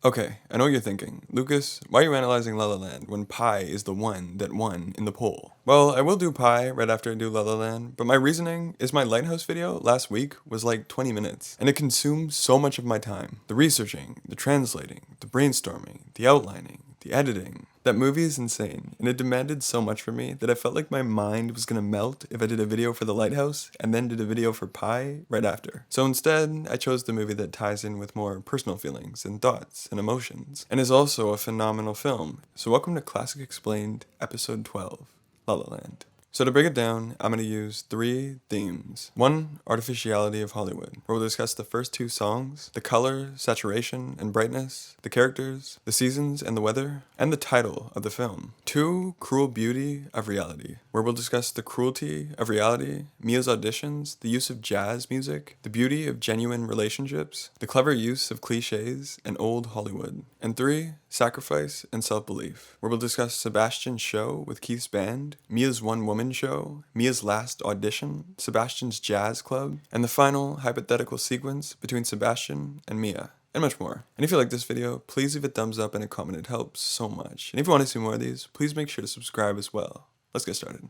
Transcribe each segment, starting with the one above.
Okay, I know what you're thinking. Lucas, why are you analyzing La La Land when Pi is the one that won in the poll? Well, I will do Pi right after I do La La Land, but my reasoning is my Lighthouse video last week was like 20 minutes, and it consumed so much of my time. The researching, the translating, the brainstorming, the outlining, the editing. That movie is insane, and it demanded so much from me that I felt like my mind was gonna melt if I did a video for The Lighthouse and then did a video for Pi right after. So instead, I chose the movie that ties in with more personal feelings and thoughts and emotions, and is also a phenomenal film. So welcome to Classic Explained, Episode 12, La La Land. So to break it down, I'm going to use 3 themes. 1, artificiality of Hollywood, where we'll discuss the first 2 songs, the color, saturation, and brightness, the characters, the seasons and the weather, and the title of the film. 2, cruel beauty of reality, where we'll discuss the cruelty of reality, Mia's auditions, the use of jazz music, the beauty of genuine relationships, the clever use of cliches, and old Hollywood. And 3, sacrifice and self-belief, where we'll discuss Sebastian's show with Keith's band, Mia's one-woman show, Mia's last audition, Sebastian's jazz club, and the final hypothetical sequence between Sebastian and Mia, and much more. And if you like this video, please leave a thumbs up and a comment, it helps so much. And if you want to see more of these, please make sure to subscribe as well. Let's get started.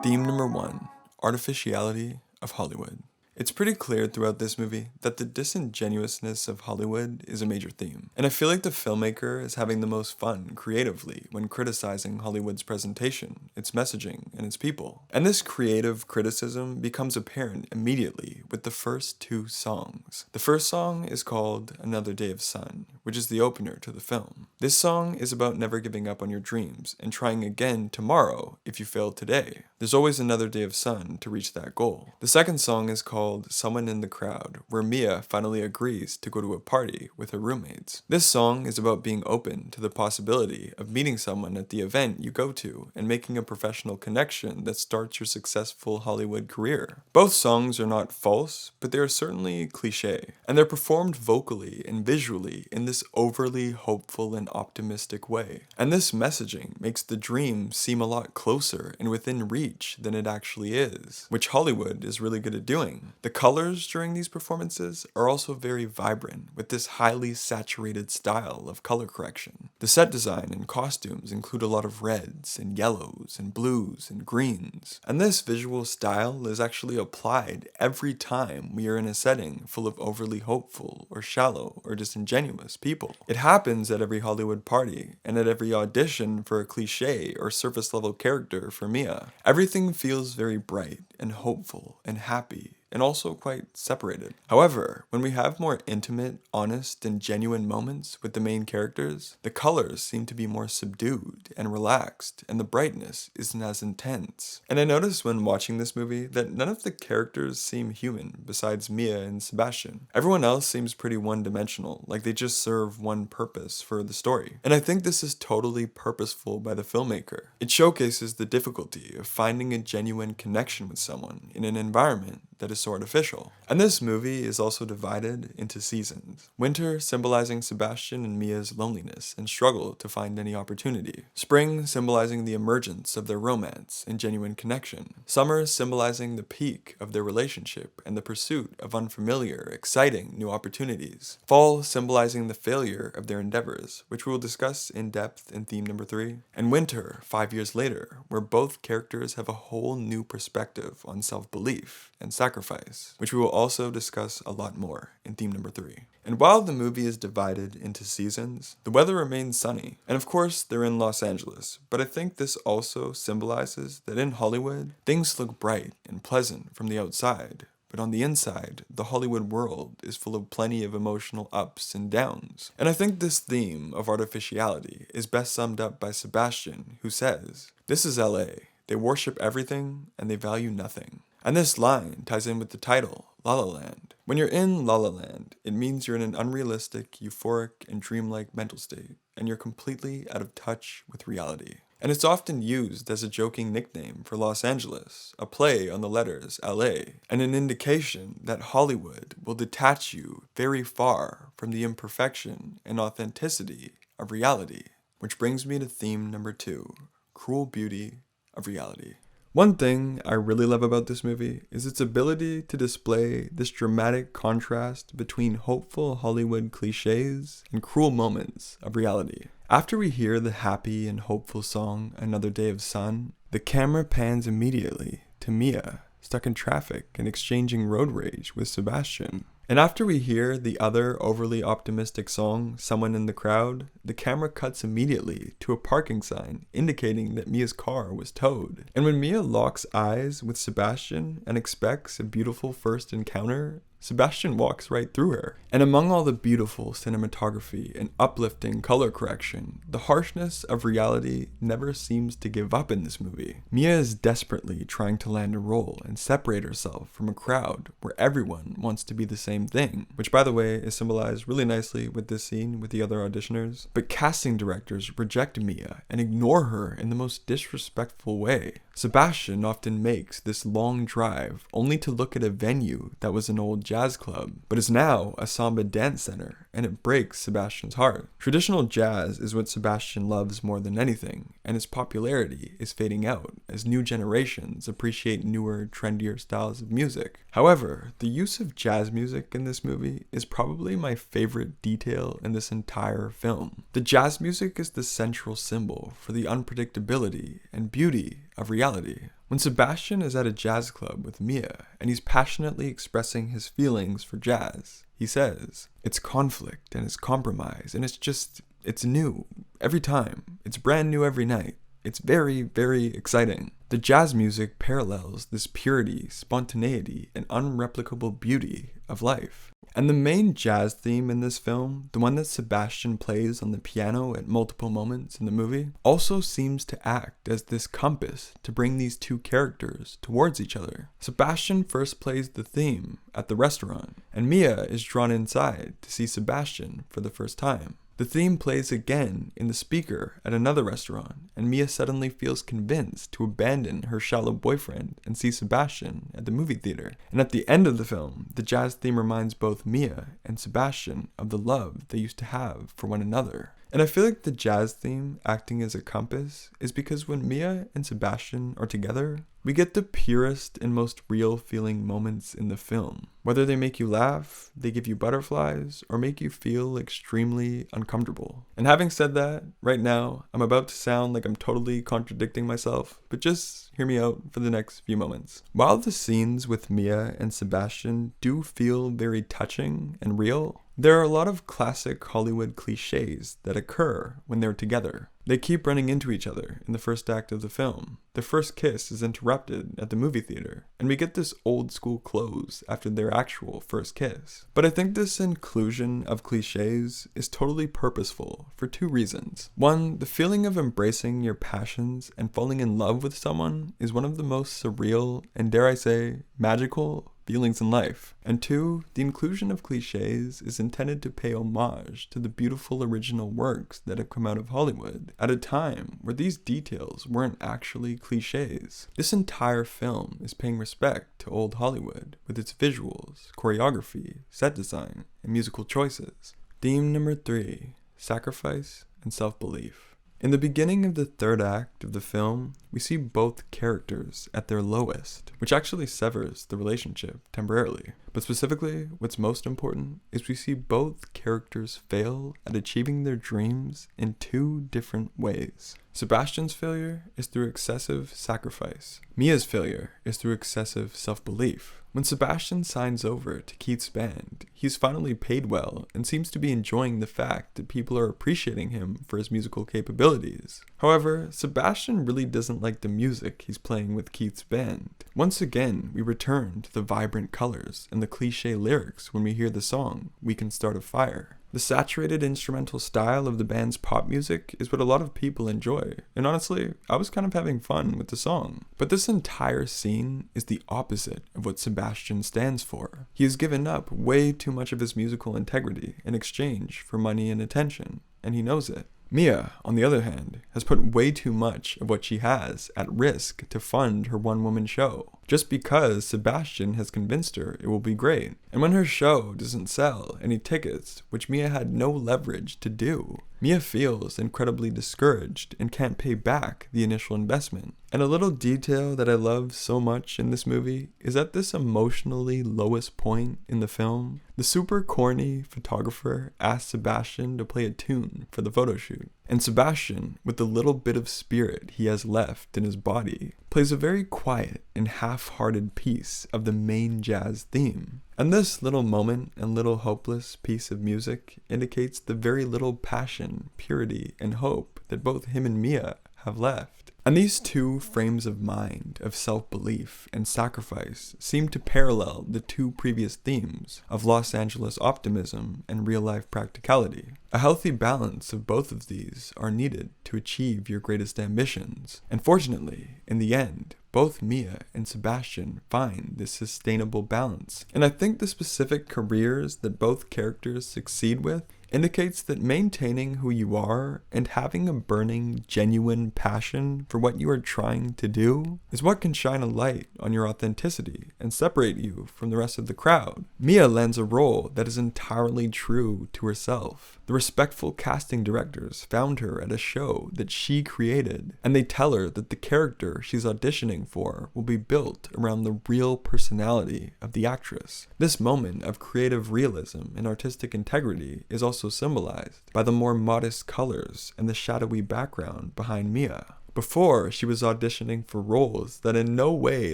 Theme number 1, artificiality of Hollywood. It's pretty clear throughout this movie that the disingenuousness of Hollywood is a major theme. And I feel like the filmmaker is having the most fun creatively when criticizing Hollywood's presentation, its messaging, and its people. And this creative criticism becomes apparent immediately with the first 2 songs. The first song is called Another Day of Sun, which is the opener to the film. This song is about never giving up on your dreams and trying again tomorrow if you failed today. There's always another day of sun to reach that goal. The second song is called Someone in the Crowd, where Mia finally agrees to go to a party with her roommates. This song is about being open to the possibility of meeting someone at the event you go to and making a professional connection that starts your successful Hollywood career. Both songs are not false, but they are certainly cliche, and they're performed vocally and visually in this overly hopeful and optimistic way. And this messaging makes the dream seem a lot closer and within reach than it actually is, which Hollywood is really good at doing. The colors during these performances are also very vibrant, with this highly saturated style of color correction. The set design and costumes include a lot of reds and yellows and blues and greens, and this visual style is actually applied every time we are in a setting full of overly hopeful or shallow or disingenuous people. It happens at every Hollywood party and at every audition for a cliche or surface level character for Mia. Everything feels very bright and hopeful and happy, and also quite separated. However, when we have more intimate, honest, and genuine moments with the main characters, the colors seem to be more subdued and relaxed, and the brightness isn't as intense. And I noticed when watching this movie that none of the characters seem human besides Mia and Sebastian. Everyone else seems pretty one-dimensional, like they just serve one purpose for the story. And I think this is totally purposeful by the filmmaker. It showcases the difficulty of finding a genuine connection with someone in an environment that is so artificial. And this movie is also divided into seasons. Winter symbolizing Sebastian and Mia's loneliness and struggle to find any opportunity. Spring symbolizing the emergence of their romance and genuine connection. Summer symbolizing the peak of their relationship and the pursuit of unfamiliar, exciting new opportunities. Fall symbolizing the failure of their endeavors, which we will discuss in depth in theme number 3. And winter, 5 years later, where both characters have a whole new perspective on self-belief and sacrifice, which we will also discuss a lot more in theme number 3. And while the movie is divided into seasons, the weather remains sunny. And of course, they're in Los Angeles, but I think this also symbolizes that in Hollywood, things look bright and pleasant from the outside. But on the inside, the Hollywood world is full of plenty of emotional ups and downs. And I think this theme of artificiality is best summed up by Sebastian, who says, "This is LA. They worship everything and they value nothing." And this line ties in with the title, La La Land. When you're in La La Land, it means you're in an unrealistic, euphoric, and dreamlike mental state, and you're completely out of touch with reality. And it's often used as a joking nickname for Los Angeles, a play on the letters LA, and an indication that Hollywood will detach you very far from the imperfection and authenticity of reality. Which brings me to theme number 2, cruel beauty of reality. One thing I really love about this movie is its ability to display this dramatic contrast between hopeful Hollywood cliches and cruel moments of reality. After we hear the happy and hopeful song Another Day of Sun, the camera pans immediately to Mia, stuck in traffic and exchanging road rage with Sebastian. And after we hear the other overly optimistic song, Someone in the Crowd, the camera cuts immediately to a parking sign indicating that Mia's car was towed. And when Mia locks eyes with Sebastian and expects a beautiful first encounter, Sebastian walks right through her. And among all the beautiful cinematography and uplifting color correction, the harshness of reality never seems to give up in this movie. Mia is desperately trying to land a role and separate herself from a crowd where everyone wants to be the same thing, which by the way is symbolized really nicely with this scene with the other auditioners. But casting directors reject Mia and ignore her in the most disrespectful way. Sebastian often makes this long drive only to look at a venue that was an old jazz club, but is now a samba dance center, and it breaks Sebastian's heart. Traditional jazz is what Sebastian loves more than anything, and its popularity is fading out as new generations appreciate newer, trendier styles of music. However, the use of jazz music in this movie is probably my favorite detail in this entire film. The jazz music is the central symbol for the unpredictability and beauty of reality. When Sebastian is at a jazz club with Mia and he's passionately expressing his feelings for jazz, he says, "It's conflict and it's compromise and it's new every time. It's brand new every night. It's very, very exciting." The jazz music parallels this purity, spontaneity, and unreplicable beauty of life. And the main jazz theme in this film, the one that Sebastian plays on the piano at multiple moments in the movie, also seems to act as this compass to bring these two characters towards each other. Sebastian first plays the theme at the restaurant, and Mia is drawn inside to see Sebastian for the first time. The theme plays again in the speaker at another restaurant, and Mia suddenly feels convinced to abandon her shallow boyfriend and see Sebastian at the movie theater. And at the end of the film, the jazz theme reminds both Mia and Sebastian of the love they used to have for one another. And I feel like the jazz theme acting as a compass is because when Mia and Sebastian are together, we get the purest and most real feeling moments in the film. Whether they make you laugh, they give you butterflies, or make you feel extremely uncomfortable. And having said that, right now, I'm about to sound like I'm totally contradicting myself, but just hear me out for the next few moments. While the scenes with Mia and Sebastian do feel very touching and real, there are a lot of classic Hollywood cliches that occur when they're together. They keep running into each other in the first act of the film. Their first kiss is interrupted at the movie theater, and we get this old school close after their actual first kiss. But I think this inclusion of cliches is totally purposeful for two reasons. One, the feeling of embracing your passions and falling in love with someone is one of the most surreal and, dare I say, magical feelings in life. And two, the inclusion of cliches is intended to pay homage to the beautiful original works that have come out of Hollywood at a time where these details weren't actually cliches. This entire film is paying respect to old Hollywood with its visuals, choreography, set design, and musical choices. Theme number 3, sacrifice and self-belief. In the beginning of the third act of the film, we see both characters at their lowest, which actually severs the relationship temporarily. But specifically, what's most important is we see both characters fail at achieving their dreams in two different ways. Sebastian's failure is through excessive sacrifice. Mia's failure is through excessive self-belief. When Sebastian signs over to Keith's band, he's finally paid well and seems to be enjoying the fact that people are appreciating him for his musical capabilities. However, Sebastian really doesn't like the music he's playing with Keith's band. Once again, we return to the vibrant colors and the cliche lyrics when we hear the song, "We Can Start a Fire." The saturated instrumental style of the band's pop music is what a lot of people enjoy, and honestly, I was kind of having fun with the song. But this entire scene is the opposite of what Sebastian stands for. He has given up way too much of his musical integrity in exchange for money and attention, and he knows it. Mia, on the other hand, has put way too much of what she has at risk to fund her one-woman show, just because Sebastian has convinced her it will be great. And when her show doesn't sell any tickets, which Mia had no leverage to do, Mia feels incredibly discouraged and can't pay back the initial investment. And a little detail that I love so much in this movie is at this emotionally lowest point in the film, the super corny photographer asks Sebastian to play a tune for the photo shoot. And Sebastian, with the little bit of spirit he has left in his body, plays a very quiet and half-hearted piece of the main jazz theme. And this little moment and little hopeless piece of music indicates the very little passion, purity, and hope that both him and Mia have left. And these two frames of mind, of self-belief and sacrifice, seem to parallel the two previous themes of Los Angeles optimism and real-life practicality. A healthy balance of both of these are needed to achieve your greatest ambitions. And fortunately, in the end, both Mia and Sebastian find this sustainable balance. And I think the specific careers that both characters succeed with indicates that maintaining who you are and having a burning, genuine passion for what you are trying to do is what can shine a light on your authenticity and separate you from the rest of the crowd. Mia lands a role that is entirely true to herself. The respectful casting directors found her at a show that she created, and they tell her that the character she's auditioning for will be built around the real personality of the actress. This moment of creative realism and artistic integrity is also symbolized by the more modest colors and the shadowy background behind Mia. Before, she was auditioning for roles that in no way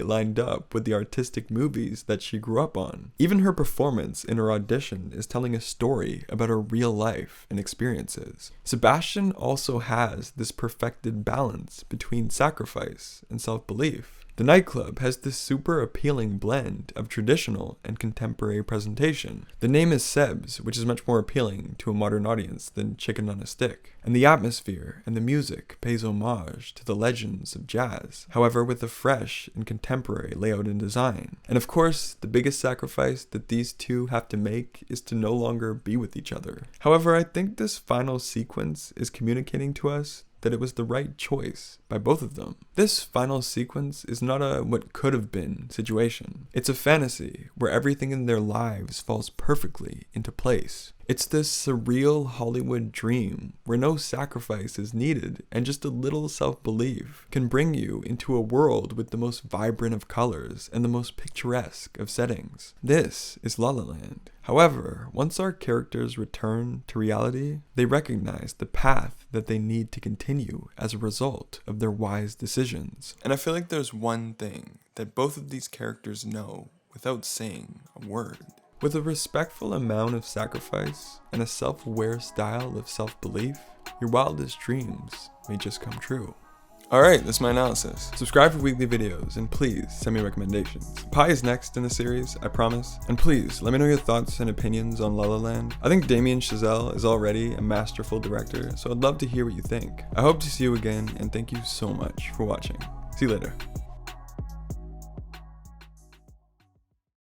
lined up with the artistic movies that she grew up on. Even her performance in her audition is telling a story about her real life and experiences. Sebastian also has this perfected balance between sacrifice and self-belief. The nightclub has this super appealing blend of traditional and contemporary presentation. The name is Seb's, which is much more appealing to a modern audience than Chicken on a Stick. And the atmosphere and the music pays homage to the legends of jazz, however with a fresh and contemporary layout and design. And of course, the biggest sacrifice that these two have to make is to no longer be with each other. However, I think this final sequence is communicating to us that it was the right choice by both of them. This final sequence is not a what could have been situation. It's a fantasy where everything in their lives falls perfectly into place. It's this surreal Hollywood dream where no sacrifice is needed and just a little self-belief can bring you into a world with the most vibrant of colors and the most picturesque of settings. This is La La Land. However, once our characters return to reality, they recognize the path that they need to continue as a result of their wise decisions. And I feel like there's one thing that both of these characters know without saying a word. With a respectful amount of sacrifice and a self-aware style of self-belief, your wildest dreams may just come true. Alright, that's my analysis. Subscribe for weekly videos, and please send me recommendations. Pi is next in the series, I promise. And please, let me know your thoughts and opinions on La La Land. I think Damien Chazelle is already a masterful director, so I'd love to hear what you think. I hope to see you again, and thank you so much for watching. See you later.